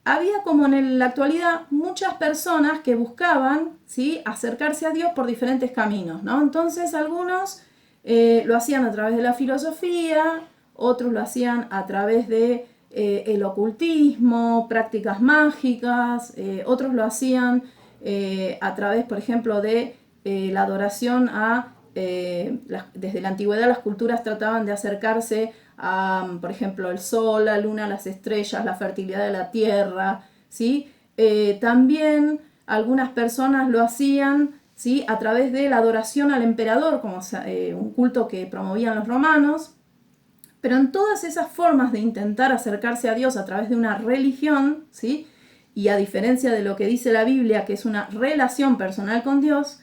había como en la actualidad muchas personas que buscaban, ¿sí?, acercarse a Dios por diferentes caminos, ¿no? Entonces algunos lo hacían a través de la filosofía, otros lo hacían a través de el ocultismo, prácticas mágicas, otros lo hacían a través, por ejemplo, de la adoración a... desde la antigüedad las culturas trataban de acercarse a, por ejemplo, el sol, la luna, las estrellas, la fertilidad de la tierra, ¿sí? También algunas personas lo hacían, ¿sí?, a través de la adoración al emperador, como un culto que promovían los romanos. Pero en todas esas formas de intentar acercarse a Dios a través de una religión, ¿sí?, y a diferencia de lo que dice la Biblia, que es una relación personal con Dios,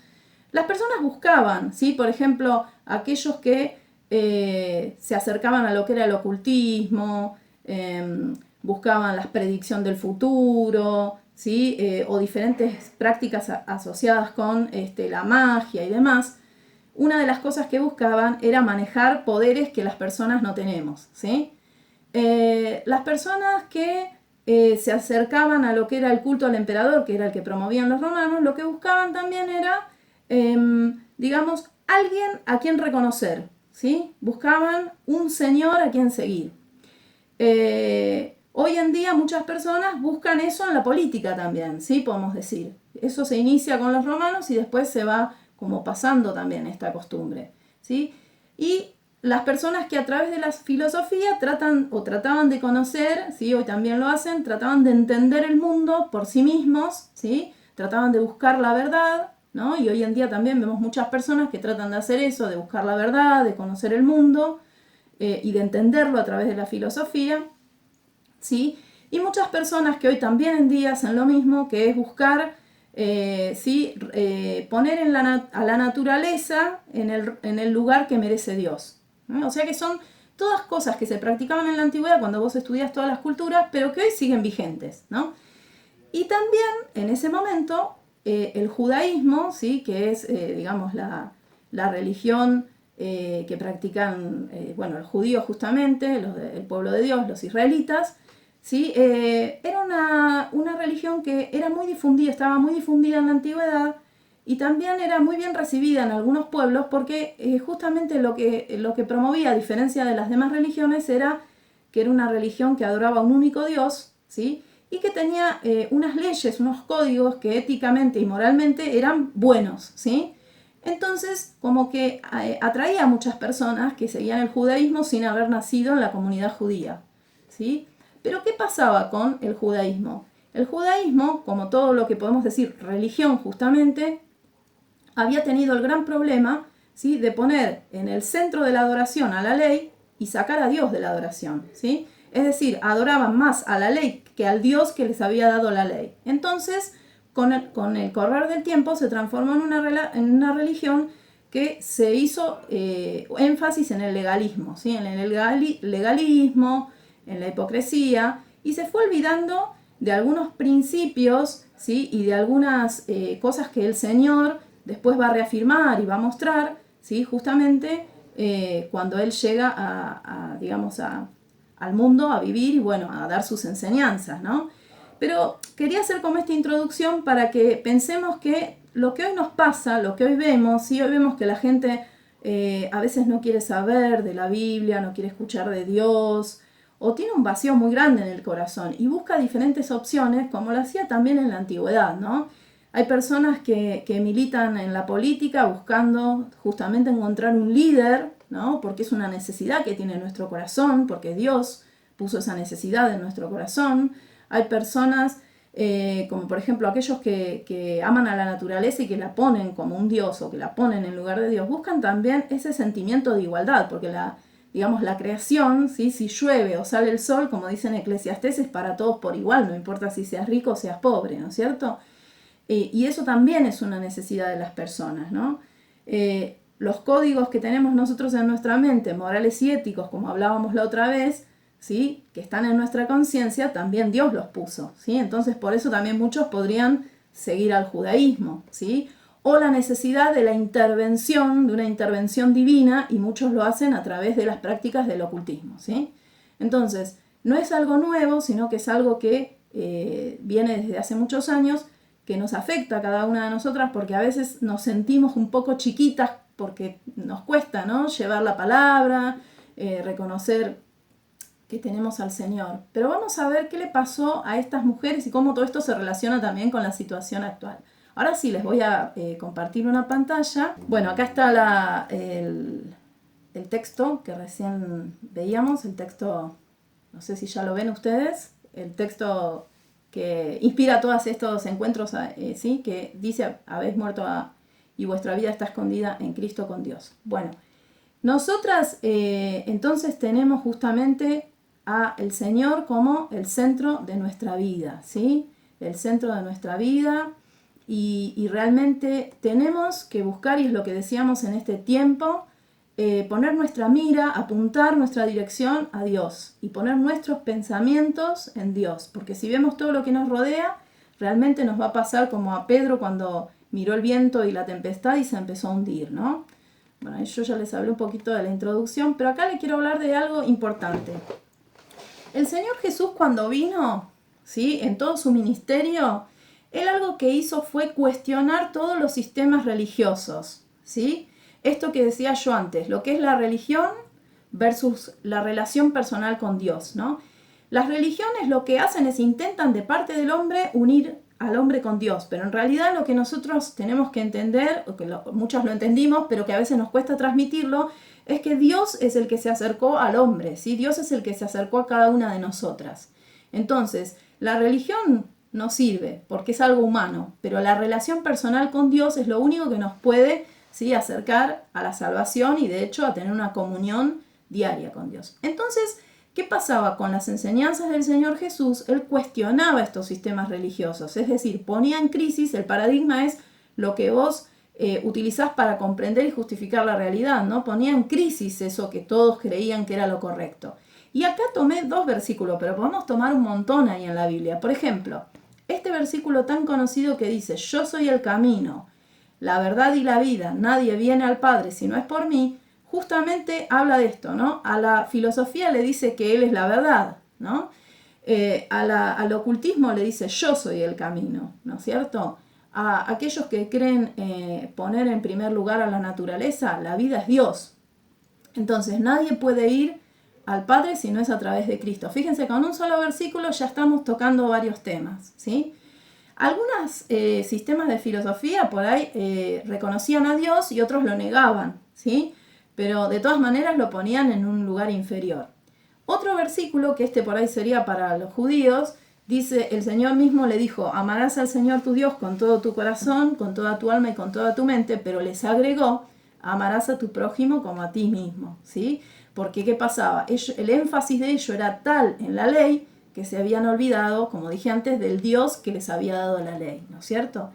las personas buscaban, ¿sí?, por ejemplo, aquellos que se acercaban a lo que era el ocultismo, buscaban la predicción del futuro, ¿sí?, o diferentes prácticas asociadas con la magia y demás. Una de las cosas que buscaban era manejar poderes que las personas no tenemos, ¿sí? Las personas que se acercaban a lo que era el culto al emperador, que era el que promovían los romanos, lo que buscaban también era, digamos, alguien a quien reconocer, ¿sí? Buscaban un señor a quien seguir. Hoy en día muchas personas buscan eso en la política también, ¿sí?, podemos decir. Eso se inicia con los romanos y después se va como pasando también esta costumbre, ¿sí? Y las personas que a través de la filosofía tratan o trataban de conocer, ¿sí?, hoy también lo hacen, trataban de entender el mundo por sí mismos, ¿sí?, trataban de buscar la verdad, ¿no? Y hoy en día también vemos muchas personas que tratan de hacer eso, de buscar la verdad, de conocer el mundo y de entenderlo a través de la filosofía, ¿sí? Y muchas personas que hoy también en día hacen lo mismo, que es buscar, ¿sí?, poner a la naturaleza en el lugar que merece Dios, ¿no? O sea que son todas cosas que se practicaban en la antigüedad cuando vos estudias todas las culturas, pero que hoy siguen vigentes, ¿no? Y también en ese momento el judaísmo, ¿sí?, que es, digamos, la religión que practican, bueno, los judíos justamente, el pueblo de Dios, los israelitas, ¿sí? Era una religión que era muy difundida, estaba muy difundida en la antigüedad y también era muy bien recibida en algunos pueblos porque justamente lo que promovía, a diferencia de las demás religiones, era que era una religión que adoraba a un único Dios, ¿sí?, y que tenía unas leyes, unos códigos que éticamente y moralmente eran buenos, ¿sí? Entonces, como que atraía a muchas personas que seguían el judaísmo sin haber nacido en la comunidad judía, ¿sí? Pero ¿qué pasaba con el judaísmo? El judaísmo, como todo lo que podemos decir religión justamente, había tenido el gran problema, ¿sí?, de poner en el centro de la adoración a la ley y sacar a Dios de la adoración, ¿sí? Es decir, adoraban más a la ley que al Dios que les había dado la ley. Entonces, con el correr del tiempo se transformó en una religión que se hizo énfasis en el legalismo, ¿sí?, en el legalismo, en la hipocresía, y se fue olvidando de algunos principios, ¿sí?, y de algunas cosas que el Señor después va a reafirmar y va a mostrar, ¿sí?, justamente cuando Él llega digamos, al mundo a vivir y bueno, a dar sus enseñanzas, ¿no? Pero quería hacer como esta introducción para que pensemos que lo que hoy nos pasa, lo que hoy vemos, ¿sí? Hoy vemos que la gente a veces no quiere saber de la Biblia, no quiere escuchar de Dios, o tiene un vacío muy grande en el corazón y busca diferentes opciones, como lo hacía también en la antigüedad, ¿no? Hay personas que militan en la política buscando justamente encontrar un líder, ¿no?, porque es una necesidad que tiene nuestro corazón, porque Dios puso esa necesidad en nuestro corazón. Hay personas como por ejemplo aquellos que aman a la naturaleza y que la ponen como un Dios o que la ponen en lugar de Dios, buscan también ese sentimiento de igualdad, porque digamos, la creación, ¿sí?, si llueve o sale el sol, como dice en Eclesiastés, es para todos por igual, no importa si seas rico o seas pobre, ¿no es cierto? Y eso también es una necesidad de las personas, ¿no? Los códigos que tenemos nosotros en nuestra mente, morales y éticos, como hablábamos la otra vez, ¿sí?, que están en nuestra conciencia, también Dios los puso, ¿sí? Entonces por eso también muchos podrían seguir al judaísmo, ¿sí? O la necesidad de la intervención, de una intervención divina, y muchos lo hacen a través de las prácticas del ocultismo, ¿sí? Entonces, no es algo nuevo, sino que es algo que viene desde hace muchos años, que nos afecta a cada una de nosotras porque a veces nos sentimos un poco chiquitas porque nos cuesta, ¿no?, llevar la palabra, reconocer que tenemos al Señor. Pero vamos a ver qué le pasó a estas mujeres y cómo todo esto se relaciona también con la situación actual. Ahora sí, les voy a compartir una pantalla. Bueno, acá está el texto que recién veíamos, el texto, no sé si ya lo ven ustedes, el texto que inspira todos estos encuentros, ¿sí?, que dice, habéis muerto y vuestra vida está escondida en Cristo con Dios. Bueno, nosotras entonces tenemos justamente a el Señor como el centro de nuestra vida, ¿sí? El centro de nuestra vida y realmente tenemos que buscar, y es lo que decíamos en este tiempo, poner nuestra mira, apuntar nuestra dirección a Dios y poner nuestros pensamientos en Dios, porque si vemos todo lo que nos rodea, realmente nos va a pasar como a Pedro cuando miró el viento y la tempestad y se empezó a hundir, ¿no? Bueno, yo ya les hablé un poquito de la introducción, pero acá les quiero hablar de algo importante. El Señor Jesús cuando vino, ¿sí?, en todo su ministerio, Él algo que hizo fue cuestionar todos los sistemas religiosos, ¿sí? Esto que decía yo antes, lo que es la religión versus la relación personal con Dios, ¿no? Las religiones lo que hacen es intentan de parte del hombre unir al hombre con Dios, pero en realidad lo que nosotros tenemos que entender, o que muchos lo entendimos, pero que a veces nos cuesta transmitirlo, es que Dios es el que se acercó al hombre, ¿sí? Dios es el que se acercó a cada una de nosotras. Entonces, la religión no sirve porque es algo humano, pero la relación personal con Dios es lo único que nos puede, ¿sí?, acercar a la salvación y de hecho a tener una comunión diaria con Dios. Entonces, ¿qué pasaba con las enseñanzas del Señor Jesús? Él cuestionaba estos sistemas religiosos, es decir, ponía en crisis, el paradigma es lo que vos utilizás para comprender y justificar la realidad, ¿no? Ponía en crisis eso que todos creían que era lo correcto. Y acá tomé 2 versículos, pero podemos tomar un montón ahí en la Biblia. Por ejemplo, este versículo tan conocido que dice, yo soy el camino, la verdad y la vida, nadie viene al Padre si no es por mí, justamente habla de esto, ¿no? A la filosofía le dice que Él es la verdad, ¿no? Al ocultismo le dice yo soy el camino, ¿no es cierto? A aquellos que creen poner en primer lugar a la naturaleza, la vida es Dios. Entonces nadie puede ir al Padre si no es a través de Cristo. Fíjense, con un solo versículo ya estamos tocando varios temas, ¿sí? Algunos sistemas de filosofía por ahí reconocían a Dios y otros lo negaban, ¿sí? Pero de todas maneras lo ponían en un lugar inferior. Otro versículo, que este por ahí sería para los judíos, dice, el Señor mismo le dijo, amarás al Señor tu Dios con todo tu corazón, con toda tu alma y con toda tu mente, pero les agregó, amarás a tu prójimo como a ti mismo, ¿sí? Porque ¿qué pasaba? El énfasis de ello era tal en la ley que se habían olvidado, como dije antes, del Dios que les había dado la ley, ¿no es cierto?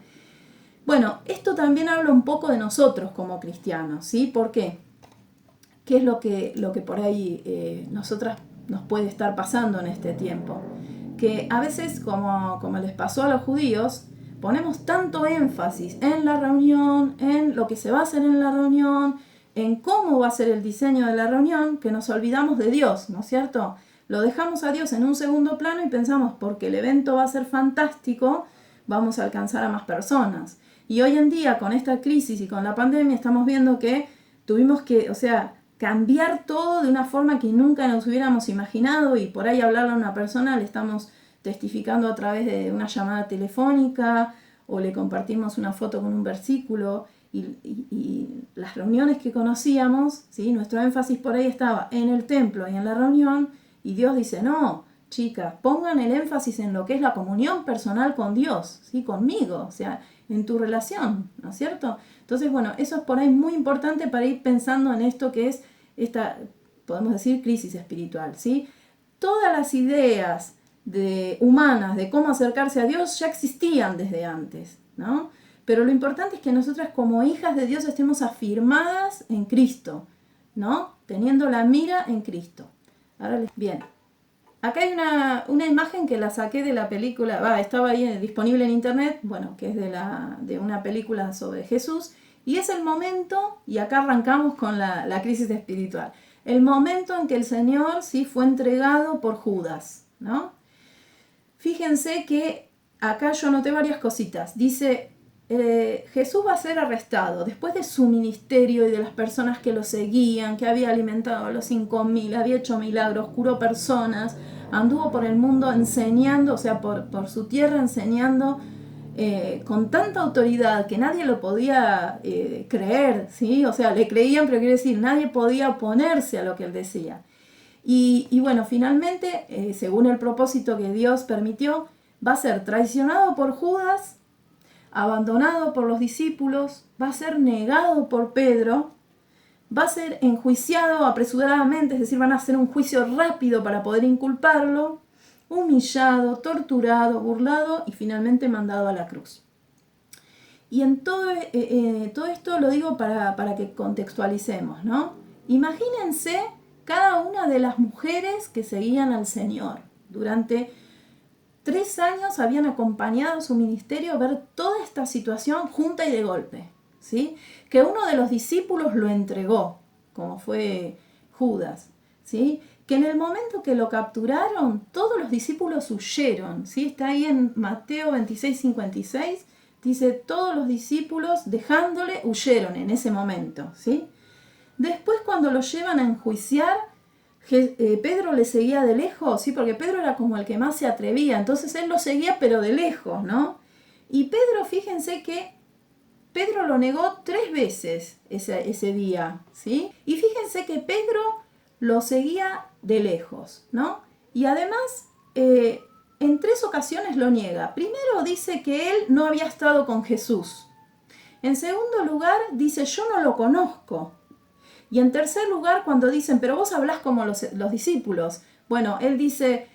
Bueno, esto también habla un poco de nosotros como cristianos, ¿sí? ¿Por qué? ¿Qué es lo que por ahí nosotras nos puede estar pasando en este tiempo? Que a veces, como les pasó a los judíos, ponemos tanto énfasis en la reunión, en lo que se va a hacer en la reunión, en cómo va a ser el diseño de la reunión, que nos olvidamos de Dios, ¿no es cierto? Lo dejamos a Dios en un segundo plano y pensamos, porque el evento va a ser fantástico, vamos a alcanzar a más personas. Y hoy en día, con esta crisis y con la pandemia, estamos viendo que tuvimos que, cambiar todo de una forma que nunca nos hubiéramos imaginado, y por ahí hablarle a una persona le estamos testificando a través de una llamada telefónica o le compartimos una foto con un versículo, y las reuniones que conocíamos, ¿sí? Nuestro énfasis por ahí estaba en el templo y en la reunión, y Dios dice, no, chicas, pongan el énfasis en lo que es la comunión personal con Dios, ¿sí? Conmigo, en tu relación, ¿no es cierto? Entonces, bueno, eso es por ahí muy importante para ir pensando en esto que es esta, podemos decir, crisis espiritual, ¿sí? Todas las ideas humanas de cómo acercarse a Dios ya existían desde antes, ¿no? Pero lo importante es que nosotras como hijas de Dios estemos afirmadas en Cristo, ¿no? Teniendo la mira en Cristo. Bien, acá hay una imagen que la saqué de la película, estaba ahí disponible en internet, bueno, que es de una película sobre Jesús, y es el momento, y acá arrancamos con la crisis espiritual, el momento en que el Señor sí fue entregado por Judas, ¿no? fíjense que acá yo noté varias cositas. Dice, Jesús va a ser arrestado después de su ministerio y de las personas que lo seguían, que había alimentado a los 5.000, había hecho milagros, curó personas, anduvo por el mundo enseñando, o sea, por su tierra enseñando con tanta autoridad que nadie lo podía creer, ¿sí? O sea, le creían, pero quiere decir, nadie podía oponerse a lo que él decía. Y bueno, finalmente, según el propósito que Dios permitió, va a ser traicionado por Judas, abandonado por los discípulos, va a ser negado por Pedro, va a ser enjuiciado apresuradamente, es decir, van a hacer un juicio rápido para poder inculparlo, humillado, torturado, burlado y finalmente mandado a la cruz. Y en todo esto lo digo para que contextualicemos, ¿no? Imagínense cada una de las mujeres que seguían al Señor. Durante 3 años habían acompañado su ministerio a ver toda esta situación junta y de golpe, ¿sí? Que uno de los discípulos lo entregó, como fue Judas, ¿sí? Que en el momento que lo capturaron, todos los discípulos huyeron, ¿sí? Está ahí en Mateo 26:56, dice, todos los discípulos dejándole huyeron en ese momento, ¿sí? Después cuando lo llevan a enjuiciar, Pedro le seguía de lejos, ¿sí? Porque Pedro era como el que más se atrevía, entonces él lo seguía pero de lejos, ¿no? Y Pedro, fíjense que Pedro lo negó 3 veces ese día, ¿sí? Y fíjense que Pedro lo seguía de lejos, ¿no? Y además, en 3 ocasiones lo niega. Primero dice que él no había estado con Jesús. En segundo lugar, dice, yo no lo conozco. Y en tercer lugar, cuando dicen, pero vos hablás como los discípulos. Bueno, él dice,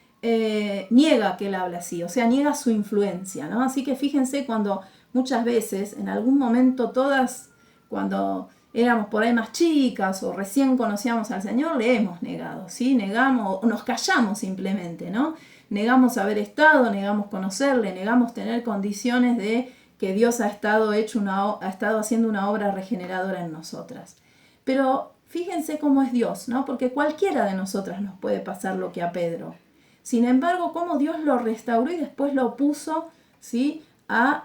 niega que él habla así, o sea, niega su influencia, ¿no? Así que fíjense cuando muchas veces, en algún momento todas, cuando éramos por ahí más chicas o recién conocíamos al Señor, le hemos negado, ¿sí? Negamos, o nos callamos simplemente, ¿no? Negamos haber estado, negamos conocerle, negamos tener condiciones de que Dios ha estado haciendo una obra regeneradora en nosotras. Pero fíjense cómo es Dios, ¿no? Porque cualquiera de nosotras nos puede pasar lo que a Pedro. Sin embargo, cómo Dios lo restauró y después lo puso, ¿sí? A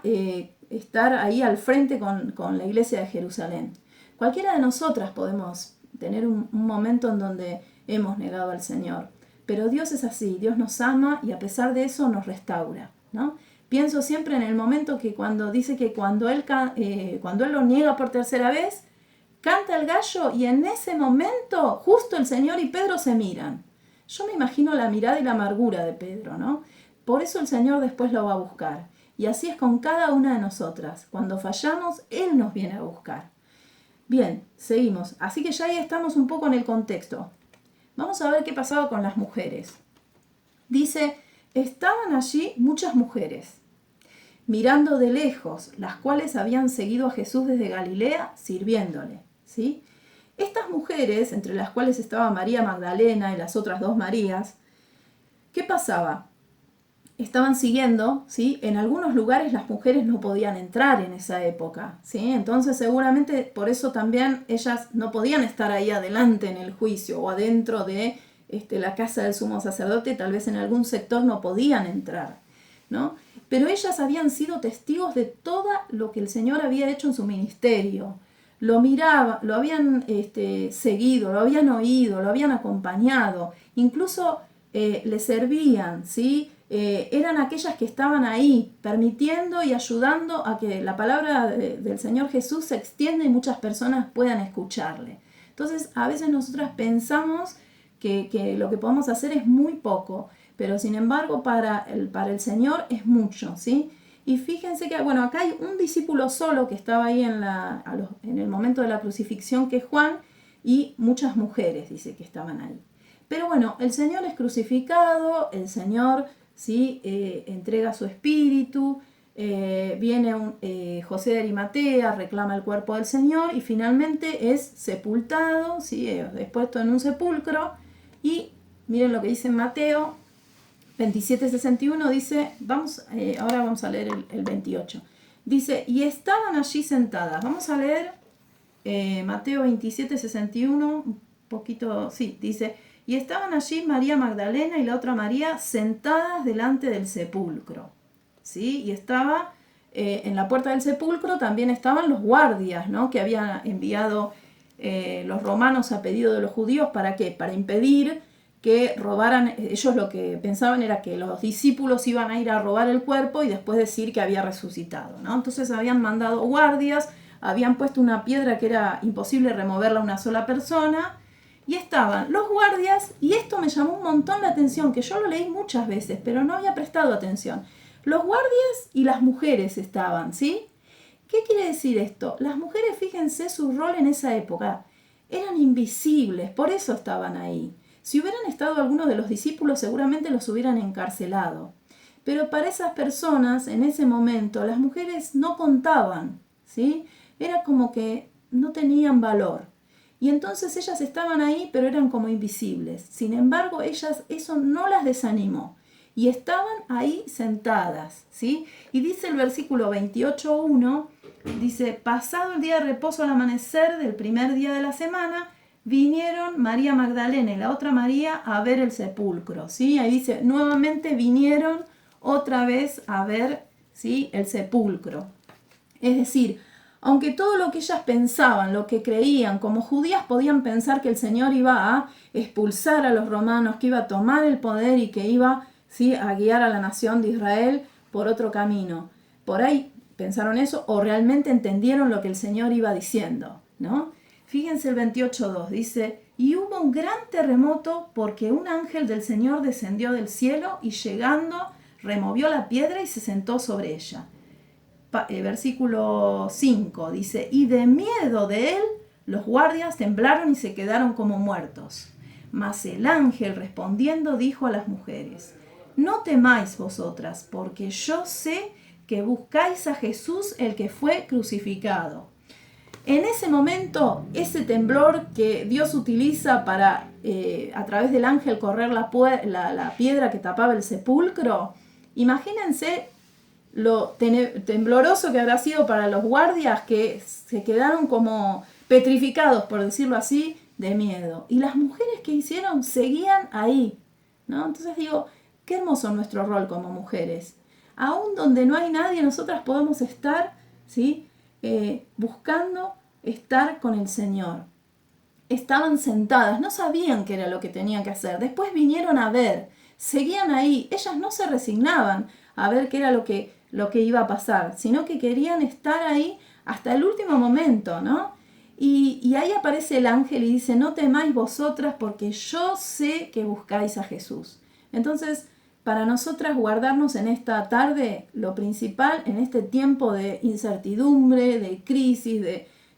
estar ahí al frente con la iglesia de Jerusalén. Cualquiera de nosotras podemos tener un momento en donde hemos negado al Señor. Pero Dios es así, Dios nos ama y a pesar de eso nos restaura, ¿no? Pienso siempre en el momento que cuando dice que cuando él lo niega por tercera vez, canta el gallo y en ese momento justo el Señor y Pedro se miran. Yo me imagino la mirada y la amargura de Pedro, ¿no? Por eso el Señor después lo va a buscar. Y así es con cada una de nosotras. Cuando fallamos, Él nos viene a buscar. Bien, seguimos. Así que ya ahí estamos un poco en el contexto. Vamos a ver qué pasaba con las mujeres. Dice, estaban allí muchas mujeres, mirando de lejos, las cuales habían seguido a Jesús desde Galilea, sirviéndole. ¿Sí? Estas mujeres, entre las cuales estaba María Magdalena y las otras 2 Marías, ¿qué pasaba? Estaban siguiendo, ¿sí? En algunos lugares las mujeres no podían entrar en esa época, ¿sí? Entonces seguramente por eso también ellas no podían estar ahí adelante en el juicio o adentro de la casa del sumo sacerdote, tal vez en algún sector no podían entrar, ¿no? Pero ellas habían sido testigos de todo lo que el Señor había hecho en su ministerio. Lo miraban, lo habían seguido, lo habían oído, lo habían acompañado, incluso le servían, ¿sí? Eran aquellas que estaban ahí, permitiendo y ayudando a que la palabra del Señor Jesús se extienda y muchas personas puedan escucharle. Entonces, a veces nosotras pensamos que lo que podemos hacer es muy poco, pero sin embargo para el Señor es mucho, ¿sí? Y fíjense que, bueno, acá hay un discípulo solo que estaba ahí en el momento de la crucifixión, que es Juan, y muchas mujeres, dice, que estaban ahí. Pero bueno, el Señor es crucificado, el Señor, ¿sí? Entrega su espíritu, viene José de Arimatea, reclama el cuerpo del Señor y finalmente es sepultado, ¿sí? Es puesto en un sepulcro y miren lo que dice en Mateo 27:61, dice, ahora vamos a leer el 28. Dice, y estaban allí sentadas. Vamos a leer Mateo 27:61, un poquito, sí, dice, Y estaban allí María Magdalena y la otra María sentadas delante del sepulcro. ¿Sí? Y estaba en la puerta del sepulcro también estaban los guardias, ¿no? Que habían enviado los romanos a pedido de los judíos. ¿Para qué? Para impedir que robaran. Ellos lo que pensaban era que los discípulos iban a ir a robar el cuerpo y después decir que había resucitado, ¿no? Entonces habían mandado guardias, habían puesto una piedra que era imposible removerla a una sola persona, y estaban los guardias, y esto me llamó un montón la atención, que yo lo leí muchas veces, pero no había prestado atención. Los guardias y las mujeres estaban, ¿sí? ¿Qué quiere decir esto? Las mujeres, fíjense su rol en esa época, eran invisibles, por eso estaban ahí. Si hubieran estado algunos de los discípulos, seguramente los hubieran encarcelado. Pero para esas personas, en ese momento, las mujeres no contaban, ¿sí? Era como que no tenían valor. Y entonces ellas estaban ahí, pero eran como invisibles. Sin embargo, ellas, eso no las desanimó. Y estaban ahí sentadas, ¿sí? Y dice el versículo 28:1, dice, pasado el día de reposo al amanecer del primer día de la semana, vinieron María Magdalena y la otra María a ver el sepulcro, ¿sí? Ahí dice, nuevamente vinieron otra vez a ver, ¿sí? El sepulcro. Es decir, aunque todo lo que ellas pensaban, lo que creían, como judías podían pensar que el Señor iba a expulsar a los romanos, que iba a tomar el poder y que iba, ¿sí?, a guiar a la nación de Israel por otro camino. Por ahí pensaron eso o realmente entendieron lo que el Señor iba diciendo, ¿no? Fíjense el 28:2, dice, y hubo un gran terremoto porque un ángel del Señor descendió del cielo y llegando removió la piedra y se sentó sobre ella. Versículo 5 dice, y de miedo de él los guardias temblaron y se quedaron como muertos. Mas el ángel respondiendo dijo a las mujeres, no temáis vosotras, porque yo sé que buscáis a Jesús el que fue crucificado. En ese momento, ese temblor que Dios utiliza para, a través del ángel, correr la piedra que tapaba el sepulcro, imagínense lo tembloroso que habrá sido para los guardias, que se quedaron como petrificados, por decirlo así, de miedo. Y las mujeres que hicieron seguían ahí, ¿no? Entonces digo, qué hermoso nuestro rol como mujeres. Aún donde no hay nadie, nosotras podemos estar, ¿sí?, buscando estar con el Señor. Estaban sentadas, no sabían qué era lo que tenían que hacer. Después vinieron a ver, seguían ahí. Ellas no se resignaban a ver qué era lo que iba a pasar, sino que querían estar ahí hasta el último momento, ¿no? Y ahí aparece el ángel y dice, no temáis vosotras porque yo sé que buscáis a Jesús. Entonces, para nosotras guardarnos en esta tarde, lo principal en este tiempo de incertidumbre, de crisis,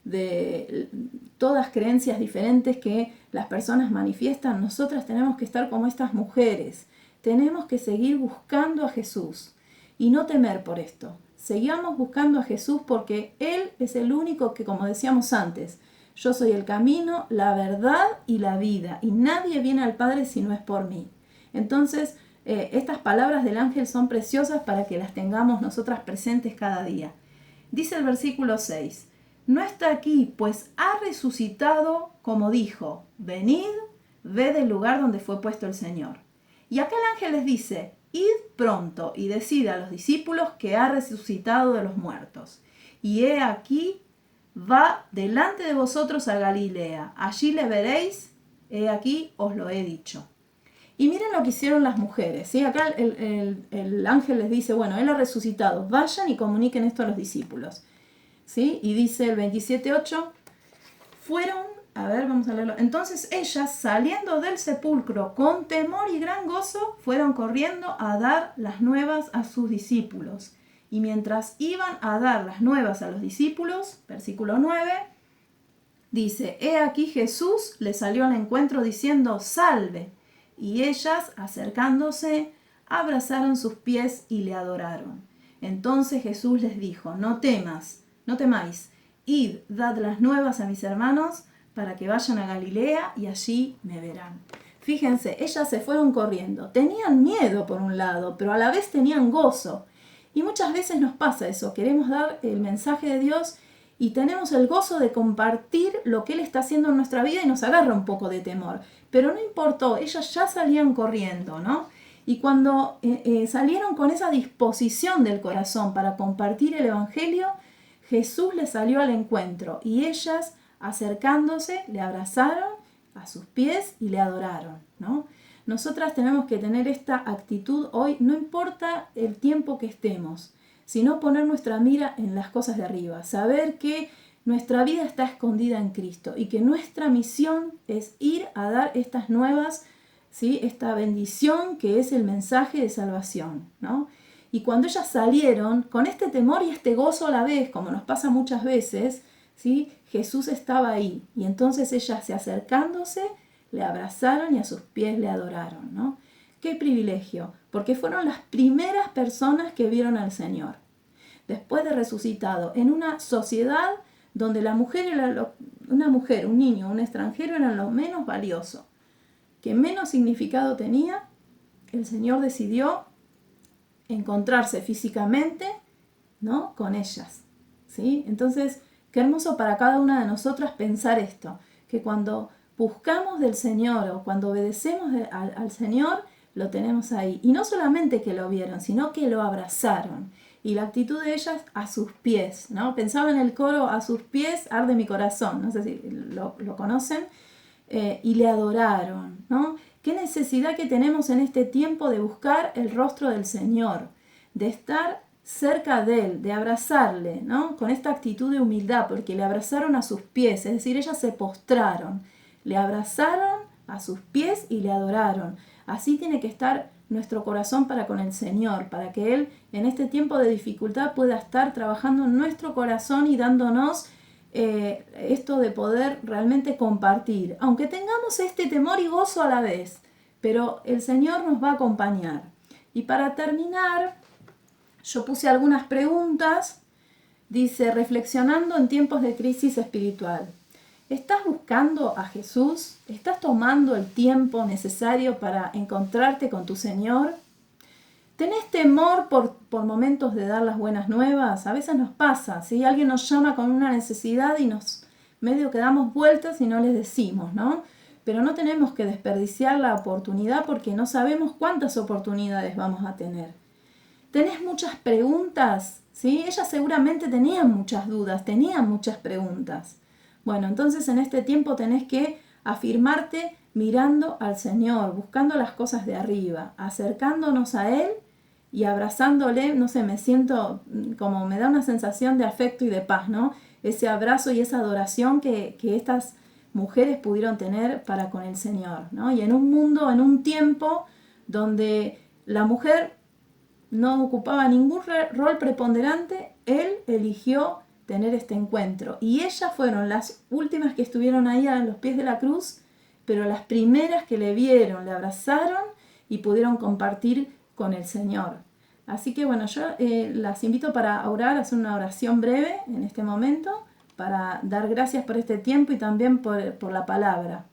de todas creencias diferentes que las personas manifiestan, nosotras tenemos que estar como estas mujeres. Tenemos que seguir buscando a Jesús y no temer por esto. Sigamos buscando a Jesús porque Él es el único que, como decíamos antes, yo soy el camino, la verdad y la vida, y nadie viene al Padre si no es por mí. Entonces, estas palabras del ángel son preciosas para que las tengamos nosotras presentes cada día. Dice el versículo 6, no está aquí, pues ha resucitado como dijo, venid, ved el lugar donde fue puesto el Señor. Y acá el ángel les dice, id pronto y decid a los discípulos que ha resucitado de los muertos. Y he aquí, va delante de vosotros a Galilea, allí le veréis, he aquí os lo he dicho. Y miren lo que hicieron las mujeres, ¿sí? Acá el ángel les dice, bueno, Él ha resucitado, vayan y comuniquen esto a los discípulos, ¿sí? Y dice el 27:8, fueron, a ver, vamos a leerlo. Entonces ellas, saliendo del sepulcro con temor y gran gozo, fueron corriendo a dar las nuevas a sus discípulos. Y mientras iban a dar las nuevas a los discípulos, versículo 9, dice, he aquí Jesús les salió al encuentro diciendo, salve. Y ellas, acercándose, abrazaron sus pies y le adoraron. Entonces Jesús les dijo, no temáis, id, dad las nuevas a mis hermanos para que vayan a Galilea y allí me verán. Fíjense, ellas se fueron corriendo. Tenían miedo por un lado, pero a la vez tenían gozo. Y muchas veces nos pasa eso, queremos dar el mensaje de Dios y tenemos el gozo de compartir lo que Él está haciendo en nuestra vida y nos agarra un poco de temor. Pero no importó, ellas ya salían corriendo, ¿no? Y cuando salieron con esa disposición del corazón para compartir el Evangelio, Jesús les salió al encuentro y ellas, acercándose, le abrazaron a sus pies y le adoraron, ¿no? Nosotras tenemos que tener esta actitud hoy, no importa el tiempo que estemos, sino poner nuestra mira en las cosas de arriba, saber que nuestra vida está escondida en Cristo y que nuestra misión es ir a dar estas nuevas, ¿sí? Esta bendición que es el mensaje de salvación, ¿no? Y cuando ellas salieron, con este temor y este gozo a la vez, como nos pasa muchas veces, ¿sí? Jesús estaba ahí. Y entonces ellas, se acercándose, le abrazaron y a sus pies le adoraron, ¿no? ¡Qué privilegio! Porque fueron las primeras personas que vieron al Señor. Después de resucitado, en una sociedad donde la mujer era una mujer, un niño, un extranjero eran lo menos valioso, que menos significado tenía, el Señor decidió encontrarse físicamente, ¿no? Con ellas, ¿sí? Entonces, qué hermoso para cada una de nosotras pensar esto, que cuando buscamos del Señor o cuando obedecemos al Señor, lo tenemos ahí. Y no solamente que lo vieron, sino que lo abrazaron. Y la actitud de ellas a sus pies, ¿no? Pensaba en el coro, a sus pies arde mi corazón, no sé si lo conocen, y le adoraron, ¿no? Qué necesidad que tenemos en este tiempo de buscar el rostro del Señor, de estar cerca de Él, de abrazarle, ¿no? Con esta actitud de humildad, porque le abrazaron a sus pies, es decir, ellas se postraron, le abrazaron a sus pies y le adoraron. Así tiene que estar nuestro corazón para con el Señor, para que Él en este tiempo de dificultad pueda estar trabajando en nuestro corazón y dándonos esto de poder realmente compartir, aunque tengamos este temor y gozo a la vez, pero el Señor nos va a acompañar. Y para terminar, yo puse algunas preguntas. Dice, reflexionando en tiempos de crisis espiritual. ¿Estás buscando a Jesús? ¿Estás tomando el tiempo necesario para encontrarte con tu Señor? ¿Tenés temor por momentos de dar las buenas nuevas? A veces nos pasa, ¿sí? Alguien nos llama con una necesidad y nos medio que damos vueltas y no les decimos, ¿no? Pero no tenemos que desperdiciar la oportunidad porque no sabemos cuántas oportunidades vamos a tener. ¿Tenés muchas preguntas? ¿Sí? Ellas seguramente tenían muchas dudas, tenían muchas preguntas. Bueno, entonces en este tiempo tenés que afirmarte mirando al Señor, buscando las cosas de arriba, acercándonos a Él y abrazándole. No sé, me siento como, me da una sensación de afecto y de paz, ¿no? Ese abrazo y esa adoración que estas mujeres pudieron tener para con el Señor, ¿no? Y en un mundo, en un tiempo donde la mujer no ocupaba ningún rol preponderante, Él eligió tener este encuentro. Y ellas fueron las últimas que estuvieron ahí a los pies de la cruz, pero las primeras que le vieron, le abrazaron y pudieron compartir con el Señor. Así que bueno, yo las invito para orar, hacer una oración breve en este momento, para dar gracias por este tiempo y también por la palabra.